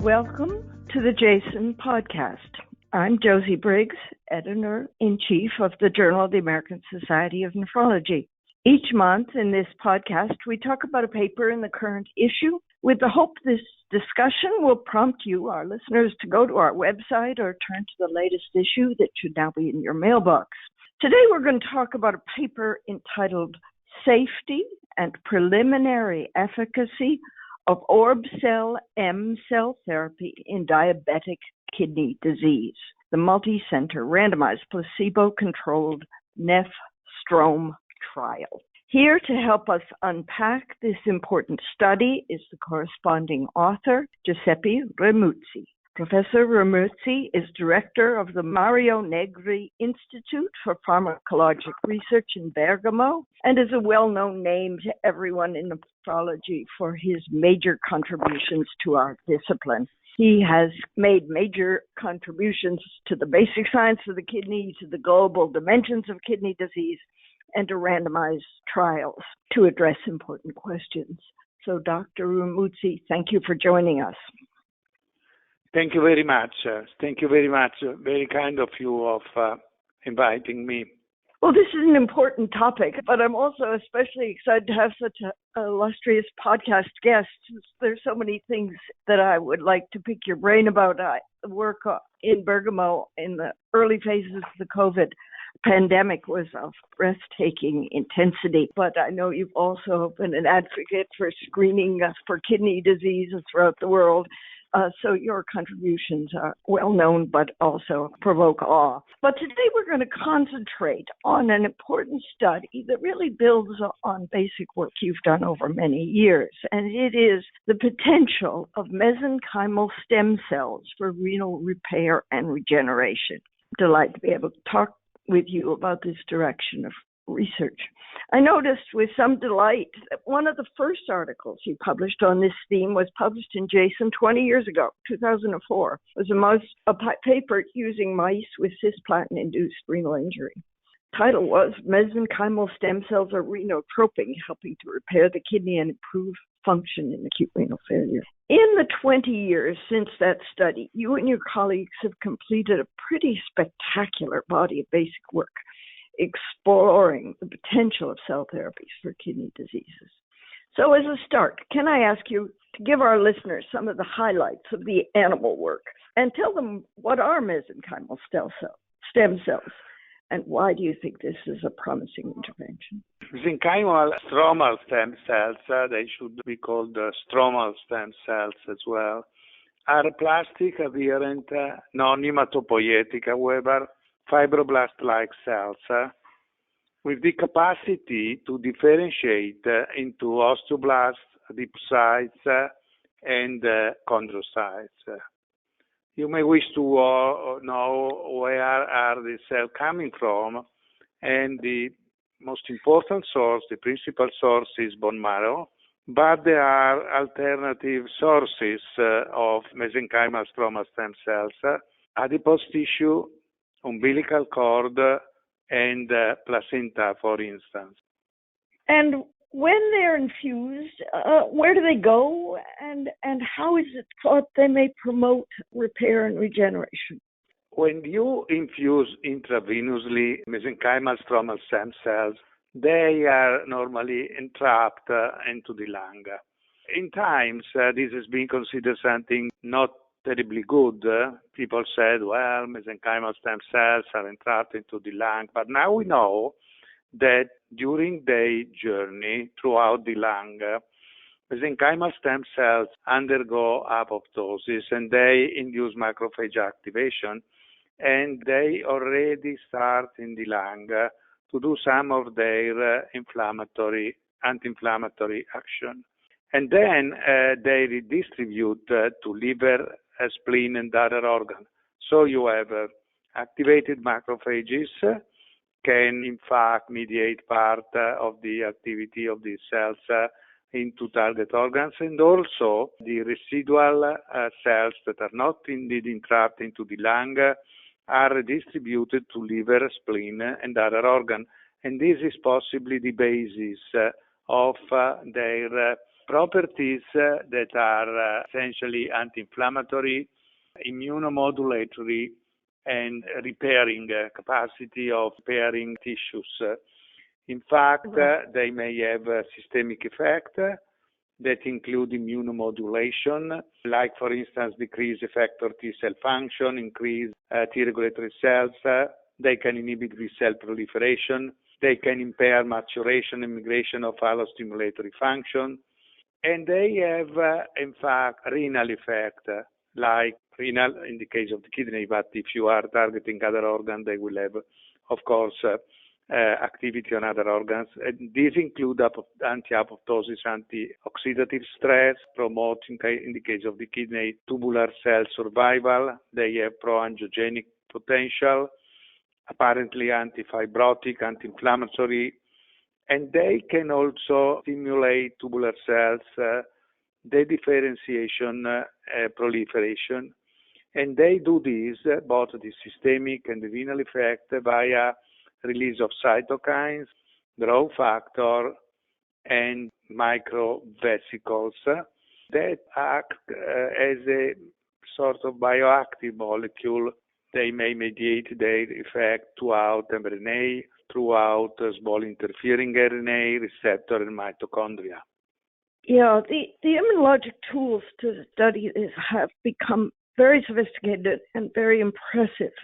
Welcome to the Jason Podcast. I'm Josie Briggs, Editor-in-Chief of the Journal of the American Society of Nephrology. Each month in this podcast, we talk about a paper in the current issue with the hope this discussion will prompt you, our listeners, to go to our website or turn to the latest issue that should now be in your mailbox. Today we're going to talk about a paper entitled Safety and Preliminary Efficacy of Orb-cell M-cell Therapy in Diabetic Kidney Disease, the multi-center randomized placebo-controlled NEPHSTROM Trial. Here to help us unpack this important study is the corresponding author, Giuseppe Remuzzi. Professor Remuzzi is director of the Mario Negri Institute for Pharmacologic Research in Bergamo and is a well-known name to everyone in nephrology for his major contributions to our discipline. He has made major contributions to the basic science of the kidney, to the global dimensions of kidney disease, and to randomized trials to address important questions. So, Dr. Remuzzi, thank you for joining us. Thank you very much. Thank you very much. Very kind of you of inviting me. Well, this is an important topic, but I'm also especially excited to have such an illustrious podcast guest. There's so many things that I would like to pick your brain about. I work in Bergamo in the early phases of the COVID pandemic was of breathtaking intensity, but I know you've also been an advocate for screening for kidney diseases throughout the world. So your contributions are well known, but also provoke awe. But today we're going to concentrate on an important study that really builds on basic work you've done over many years, and it is the potential of mesenchymal stem cells for renal repair and regeneration. I'm delighted to be able to talk with you about this direction of research. I noticed with some delight that one of the first articles you published on this theme was published in Jason 20 years ago, 2004. It was a paper using mice with cisplatin-induced renal injury. The title was Mesenchymal Stem Cells Are Renotroping, Helping to Repair the Kidney and Improve Function in Acute Renal Failure. In the 20 years since that study, you and your colleagues have completed a pretty spectacular body of basic work exploring the potential of cell therapies for kidney diseases. So as a start, can I ask you to give our listeners some of the highlights of the animal work and tell them what are mesenchymal stem cells and why do you think this is a promising intervention? Mesenchymal stromal stem cells, they should be called stromal stem cells as well, are plastic, adherent, non-hematopoietic, however, fibroblast-like cells with the capacity to differentiate into osteoblasts, adipocytes, and chondrocytes. You may wish to know where are the cells coming from, and the most important source, the principal source is bone marrow, but there are alternative sources of mesenchymal stromal stem cells, adipose tissue, umbilical cord, and placenta, for instance. And when they're infused, where do they go, and how is it thought they may promote repair and regeneration? When you infuse intravenously mesenchymal stromal stem cells, they are normally entrapped into the lung. In times, this has been considered something not terribly good. People said, well, mesenchymal stem cells are entrapped into the lung. But now we know that during their journey throughout the lung, mesenchymal stem cells undergo apoptosis and they induce macrophage activation. And they already start in the lung to do some of their anti-inflammatory action. And then they redistribute to liver, spleen, and other organs. So you have activated macrophages can in fact mediate part of the activity of these cells into target organs, and also the residual cells that are not indeed entrapped into the lung are redistributed to liver, spleen, and other organs. And this is possibly the basis of their properties that are essentially anti-inflammatory, immunomodulatory, and repairing capacity of repairing tissues. In fact, they may have a systemic effect that include immunomodulation, like, for instance, decrease effector T cell function, increase T regulatory cells. They can inhibit B cell proliferation. They can impair maturation and migration of allostimulatory function. And they have, in fact, renal effect, like renal in the case of the kidney, but if you are targeting other organs, they will have, of course, activity on other organs. And these include anti-apoptosis, anti-oxidative stress, promote, in the case of the kidney, tubular cell survival. They have pro-angiogenic potential, apparently anti-fibrotic, anti-inflammatory, and they can also stimulate tubular cells, dedifferentiation, proliferation. And they do this, both the systemic and the renal effect, via release of cytokines, growth factor, and microvesicles that act as a sort of bioactive molecule. They may mediate their effect throughout mRNA, throughout small interfering RNA, receptor, and mitochondria. Yeah, the immunologic tools to study this have become very sophisticated and very impressive.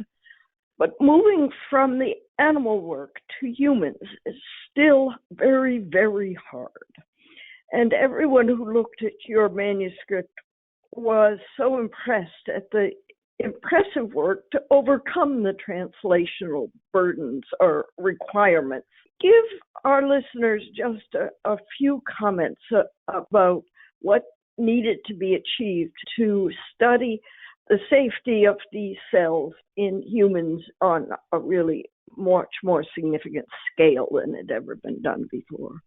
But moving from the animal work to humans is still very, very hard. And everyone who looked at your manuscript was so impressed at the impressive work to overcome the translational burdens or requirements. Give our listeners just a few comments about what needed to be achieved to study the safety of these cells in humans on a really much more significant scale than had ever been done before.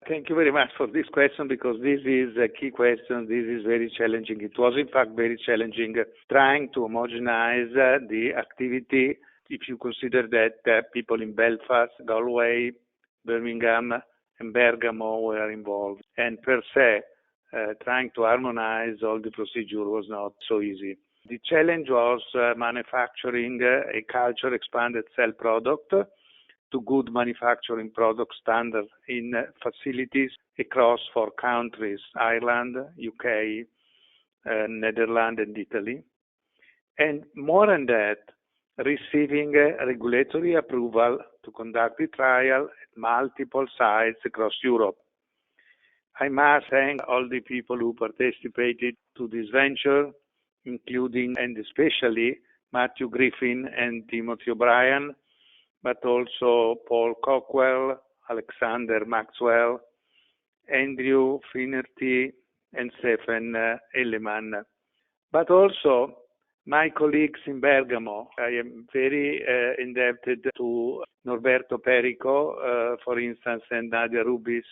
Thank you very much for this question, because this is a key question. This is very challenging. It was, in fact, very challenging trying to homogenize the activity. If you consider that people in Belfast, Galway, Birmingham, and Bergamo were involved. And per se, trying to harmonize all the procedure was not so easy. The challenge was manufacturing a culture expanded cell product to good manufacturing product standards in facilities across 4 countries, Ireland, UK, Netherlands, and Italy. And more than that, receiving regulatory approval to conduct the trial at multiple sites across Europe. I must thank all the people who participated to this venture, including and especially Matthew Griffin and Timothy O'Brien, but also Paul Cockwell, Alexander Maxwell, Andrew Finnerty, and Stephen Elleman. But also my colleagues in Bergamo. I am very indebted to Norberto Perico, for instance, and Nadia Rubis,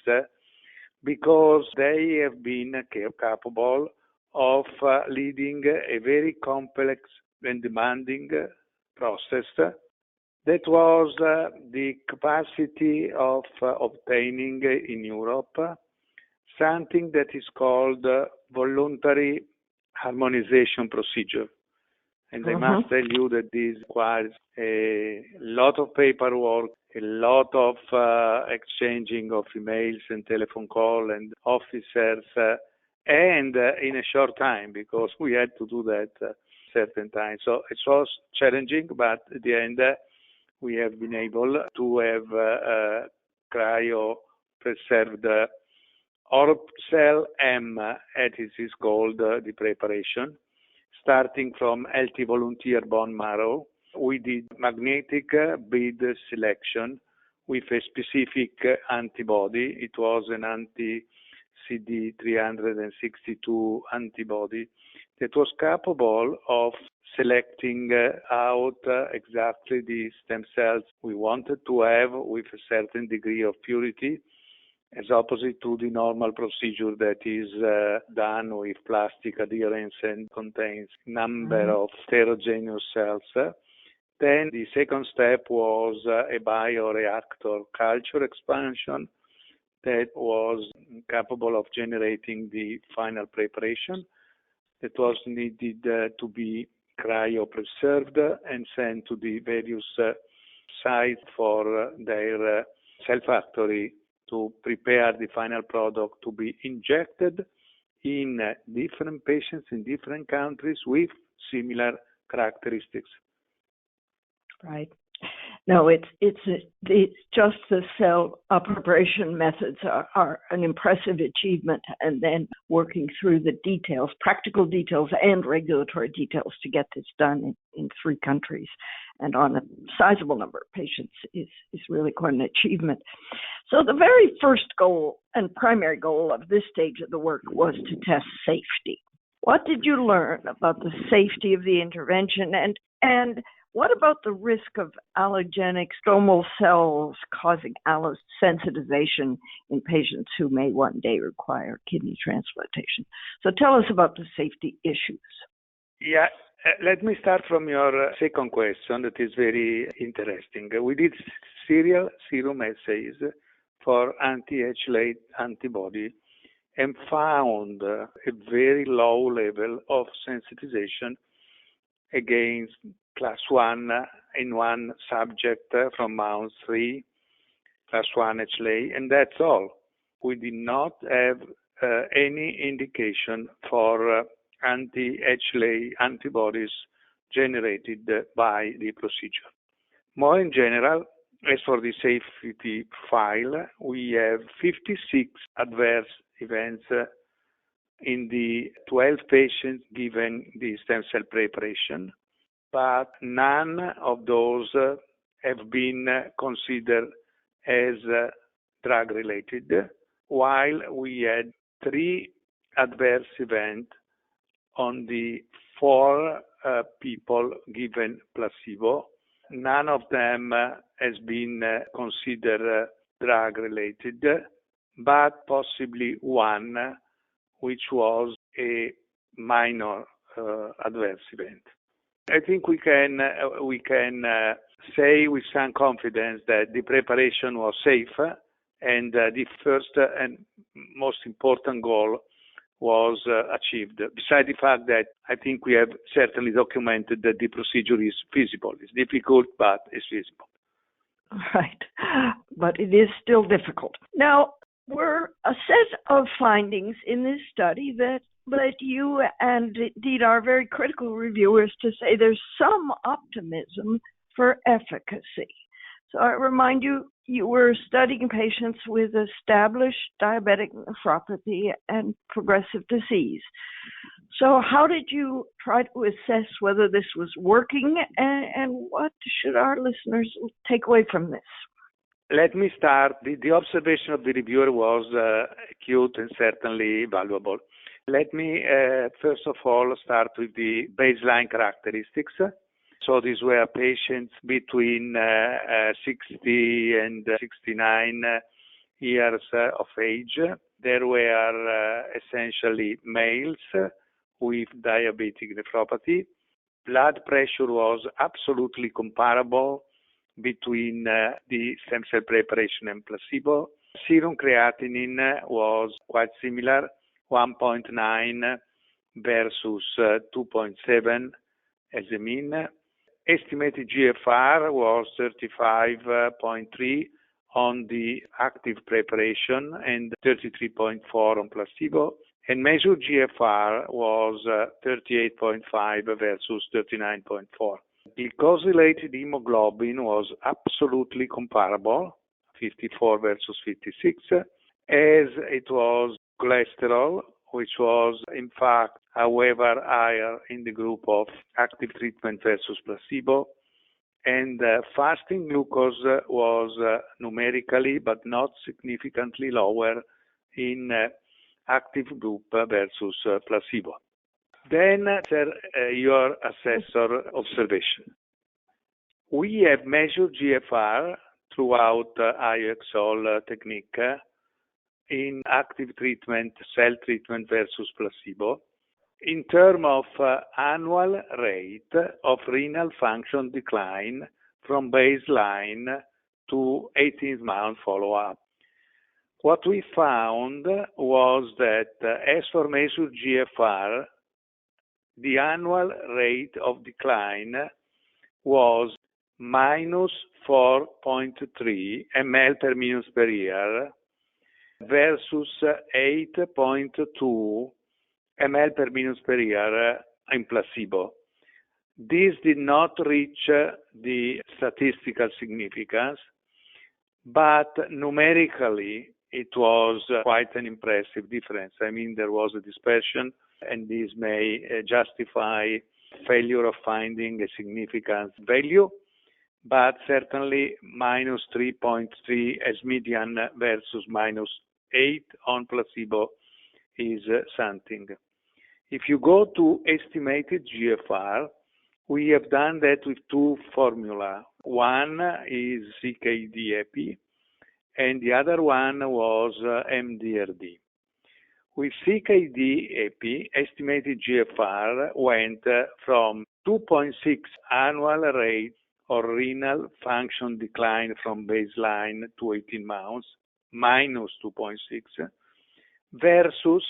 because they have been capable of leading a very complex and demanding process that was the capacity of obtaining in Europe something that is called voluntary harmonization procedure. And I must tell you that this requires a lot of paperwork, a lot of exchanging of emails and telephone call and officers, and in a short time, because we had to do that certain time. So it was challenging, but at the end, we have been able to have cryo-preserved Orb-cell M, as it is called, the preparation, starting from healthy volunteer bone marrow. We did magnetic bead selection with a specific antibody. It was an anti-CD362 antibody that was capable of selecting out exactly the stem cells we wanted to have with a certain degree of purity, as opposite to the normal procedure that is done with plastic adherents and contains number of heterogeneous cells. Then the second step was a bioreactor culture expansion that was capable of generating the final preparation that was needed to be cryopreserved and sent to the various sites for their cell factory to prepare the final product to be injected in different patients in different countries with similar characteristics. Right. No, it's just the cell preparation methods are an impressive achievement, and then working through the details, practical details and regulatory details to get this done in 3 countries and on a sizable number of patients is really quite an achievement. So the very first goal and primary goal of this stage of the work was to test safety. What did you learn about the safety of the intervention, and what about the risk of allogenic stromal cells causing allosensitization in patients who may one day require kidney transplantation? So tell us about the safety issues. Yeah, let me start from your second question that is very interesting. We did serial serum assays for anti-HLA antibody and found a very low level of sensitization against class 1 in one subject from mouse 3, class 1 HLA, and that's all. We did not have any indication for anti-HLA antibodies generated by the procedure. More in general, as for the safety profile, we have 56 adverse events in the 12 patients given the stem cell preparation, but none of those have been considered as drug-related, while we had 3 adverse events on the 4 people given placebo. None of them has been considered drug-related, but possibly one, which was a minor adverse event. I think we can say with some confidence that the preparation was safe, and the first and most important goal was achieved. Besides the fact that I think we have certainly documented that the procedure is feasible. It's difficult, but it's feasible. Right, but it is still difficult. Now, were a set of findings in this study that led you and indeed our very critical reviewers to say there's some optimism for efficacy. So I remind you, you were studying patients with established diabetic nephropathy and progressive disease. So how did you try to assess whether this was working, and what should our listeners take away from this? Let me start. The observation of the reviewer was acute and certainly valuable. Let me, first of all, start with the baseline characteristics. So these were patients between 60 and 69 years of age. There were essentially males with diabetic nephropathy. Blood pressure was absolutely comparable between the stem cell preparation and placebo. Serum creatinine was quite similar, 1.9 versus 2.7 as a mean. Estimated GFR was 35.3 on the active preparation and 33.4 on placebo. And measured GFR was 38.5 versus 39.4. Glycosylated hemoglobin was absolutely comparable, 54 versus 56, as it was cholesterol, which was in fact, however, higher in the group of active treatment versus placebo. And fasting glucose was numerically but not significantly lower in active group versus placebo. Then, your assessor observation. We have measured GFR throughout IXL technique in active treatment, cell treatment versus placebo, in terms of annual rate of renal function decline from baseline to 18th month follow-up. What we found was that as for measured GFR, the annual rate of decline was minus 4.3 ml per minutes per year versus 8.2 ml per minutes per year in placebo. This did not reach the statistical significance, but numerically it was quite an impressive difference. I mean, there was a dispersion, and this may justify failure of finding a significant value, but certainly minus 3.3 as median versus minus 8 on placebo is something. If you go to estimated GFR, we have done that with two formula. One is CKD-EPI, and the other one was MDRD. With CKD-EPI, estimated GFR went from 2.6 annual rate or renal function decline from baseline to 18 months, minus 2.6, versus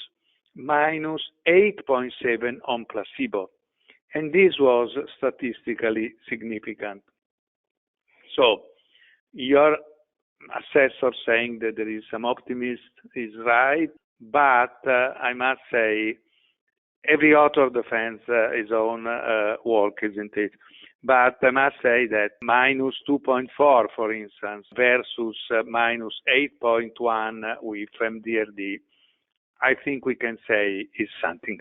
minus 8.7 on placebo. And this was statistically significant. So your assessor saying that there is some optimism is right, but I must say every author defends his own work, isn't it? But I must say that minus 2.4, for instance, versus minus 8.1 with MDRD, I think we can say is something.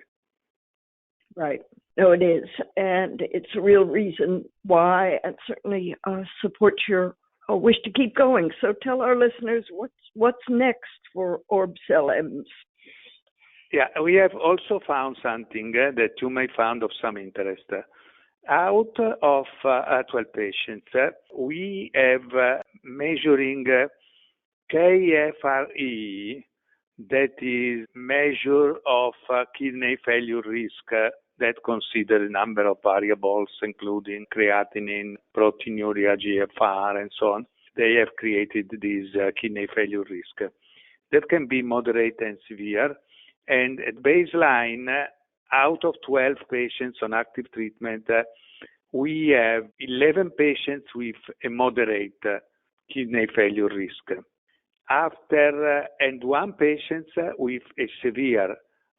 Right. No, it is. And it's a real reason why, and certainly support your wish to keep going. So tell our listeners what's next for ORB-CEL-EMS. Yeah, we have also found something that you may find of some interest. Out of 12 patients, we have measuring KFRE, that is measure of kidney failure risk that consider a number of variables, including creatinine, proteinuria, GFR, and so on. They have created this kidney failure risk that can be moderate and severe. And at baseline, out of 12 patients on active treatment, we have 11 patients with a moderate kidney failure risk. And one patient with a severe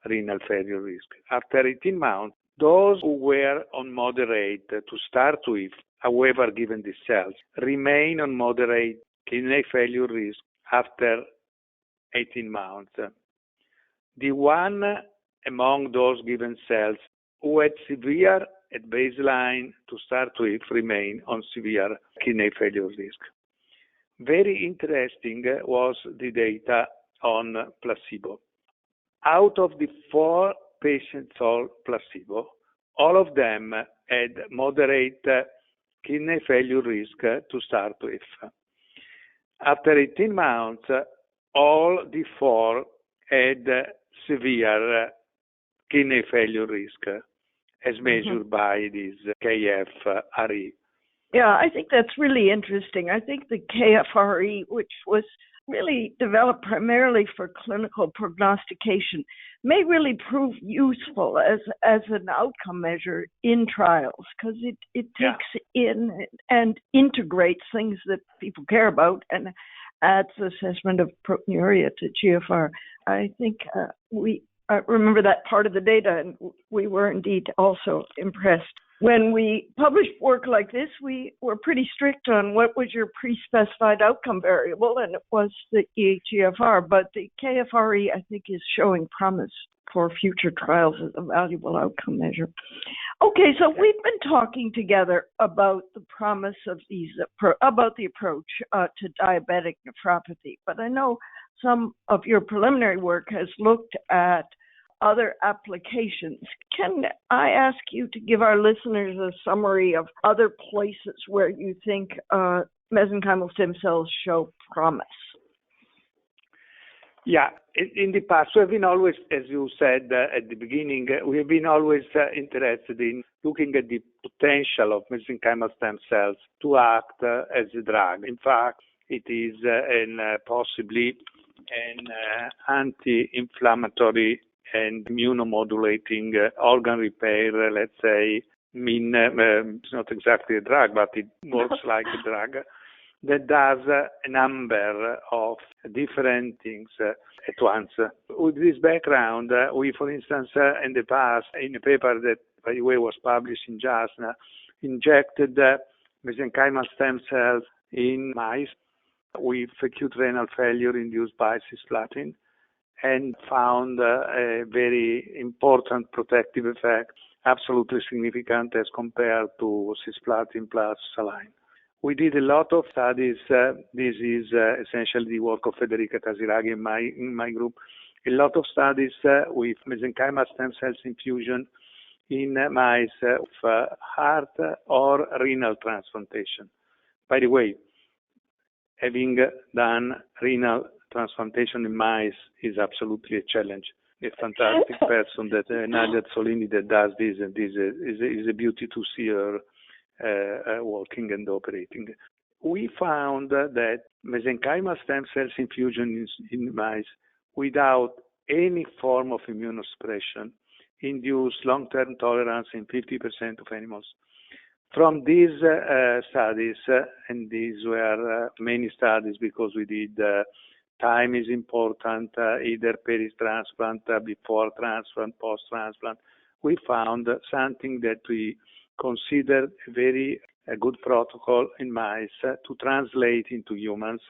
renal failure risk. After 18 months, those who were on moderate to start with, however given the cells, remain on moderate kidney failure risk after 18 months. The one among those given cells who had severe at baseline to start with remain on severe kidney failure risk. Very interesting was the data on placebo. Out of the 4 patients on placebo, all of them had moderate kidney failure risk to start with. After 18 months, all the 4 had severe kidney failure risk as measured by this KFRE. Yeah, I think that's really interesting. I think the KFRE, which was really developed primarily for clinical prognostication, may really prove useful as an outcome measure in trials, because it takes in and integrates things that people care about and adds assessment of proteinuria to GFR. I think we remember that part of the data, and we were indeed also impressed. When we published work like this, we were pretty strict on what was your pre-specified outcome variable, and it was the eGFR. But the KFRE, I think, is showing promise for future trials as a valuable outcome measure. Okay, so we've been talking together about the promise of about the approach to diabetic nephropathy. But I know some of your preliminary work has looked at other applications. Can I ask you to give our listeners a summary of other places where you think mesenchymal stem cells show promise? Yeah, in the past, we have been always, as you said at the beginning, we have been always interested in looking at the potential of mesenchymal stem cells to act as a drug. In fact, it is possibly an anti-inflammatory and immunomodulating organ repair, let's say. It's not exactly a drug, but it works like a drug that does a number of different things at once. With this background, we, for instance, in the past, in a paper that, by the way, was published in JASNA, injected mesenchymal stem cells in mice with acute renal failure induced by cisplatin and found a very important protective effect, absolutely significant as compared to cisplatin plus saline. We did a lot of studies. This is essentially the work of Federica Tasiraghi in my group. A lot of studies with mesenchymal stem cells infusion in mice of heart or renal transplantation. By the way, having done renal transplantation in mice is absolutely a challenge. A fantastic person, that Nadia Solini, that does this, and this is a beauty to see her working and operating. We found that mesenchymal stem cells infusion in mice without any form of immunosuppression induce long-term tolerance in 50% of animals. From these studies, and these were many studies because we did time is important, either peri-transplant, before transplant, post-transplant, we found something that we considered a very good protocol in mice to translate into humans,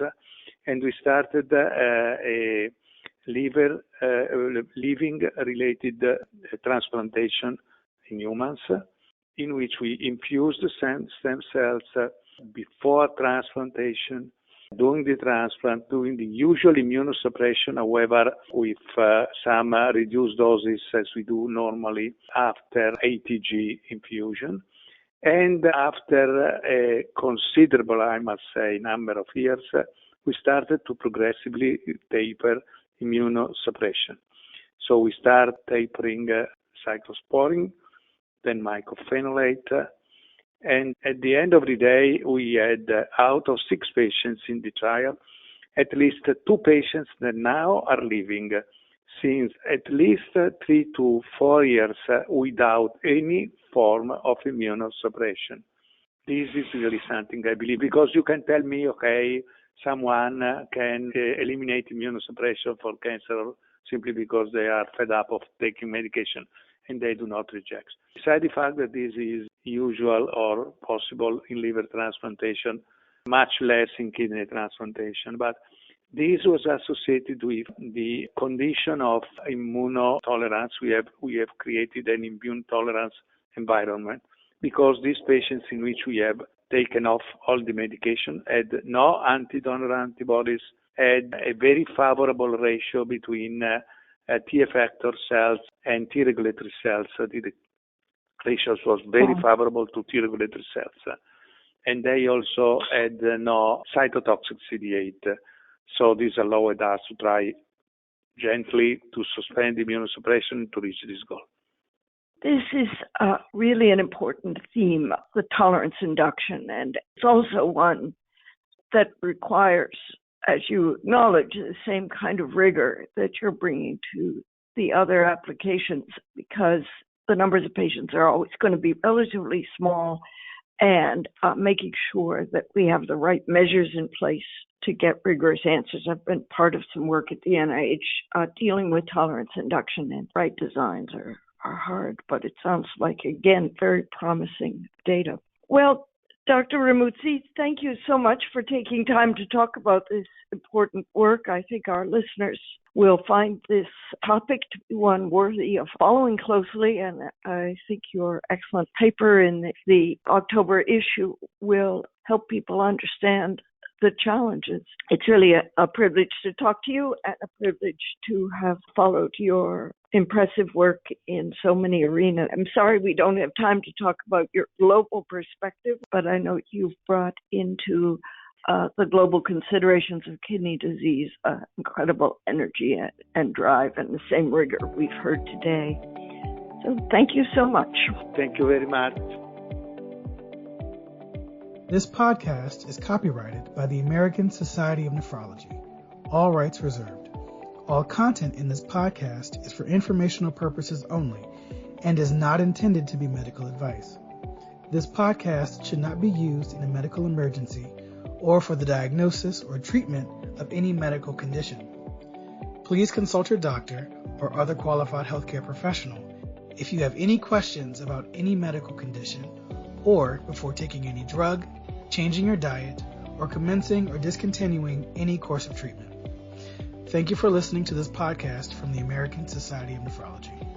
and we started a living-related transplantation in humans, in which we infused stem cells before transplantation, during the transplant, doing the usual immunosuppression, however, with some reduced doses as we do normally after ATG infusion. And after a considerable, I must say, number of years, we started to progressively taper immunosuppression. So we start tapering cyclosporine, then mycophenolate, and at the end of the day, we had out of 6 patients in the trial, at least 2 patients that now are living since at least 3 to 4 years without any form of immunosuppression. This is really something I believe, because you can tell me, okay, someone can eliminate immunosuppression for cancer simply because they are fed up of taking medication and they do not reject. Besides the fact that this is usual or possible in liver transplantation, much less in kidney transplantation, but this was associated with the condition of immunotolerance. We have created an immune tolerance environment because these patients in which we have taken off all the medication had no anti-donor antibodies, had a very favorable ratio between T effector cells and T regulatory cells. The ratio was very favorable to T regulatory cells. And they also had no cytotoxic CD8. So this allowed us to try gently to suspend immunosuppression to reach this goal. This is really an important theme, the tolerance induction, and it's also one that requires, as you acknowledge, the same kind of rigor that you're bringing to the other applications, because the numbers of patients are always going to be relatively small, and making sure that we have the right measures in place to get rigorous answers. I've been part of some work at the NIH dealing with tolerance induction, and right designs are hard, but it sounds like, again, very promising data. Well, Dr. Remuzzi, thank you so much for taking time to talk about this important work. I think our listeners will find this topic to be one worthy of following closely, and I think your excellent paper in the October issue will help people understand the challenges. It's really a privilege to talk to you and a privilege to have followed your impressive work in so many arenas. I'm sorry we don't have time to talk about your global perspective, but I know you've brought into the global considerations of kidney disease incredible energy and drive and the same rigor we've heard today. So thank you so much. Thank you very much. This podcast is copyrighted by the American Society of Nephrology. All rights reserved. All content in this podcast is for informational purposes only and is not intended to be medical advice. This podcast should not be used in a medical emergency or for the diagnosis or treatment of any medical condition. Please consult your doctor or other qualified healthcare professional if you have any questions about any medical condition or before taking any drug, changing your diet, or commencing or discontinuing any course of treatment. Thank you for listening to this podcast from the American Society of Nephrology.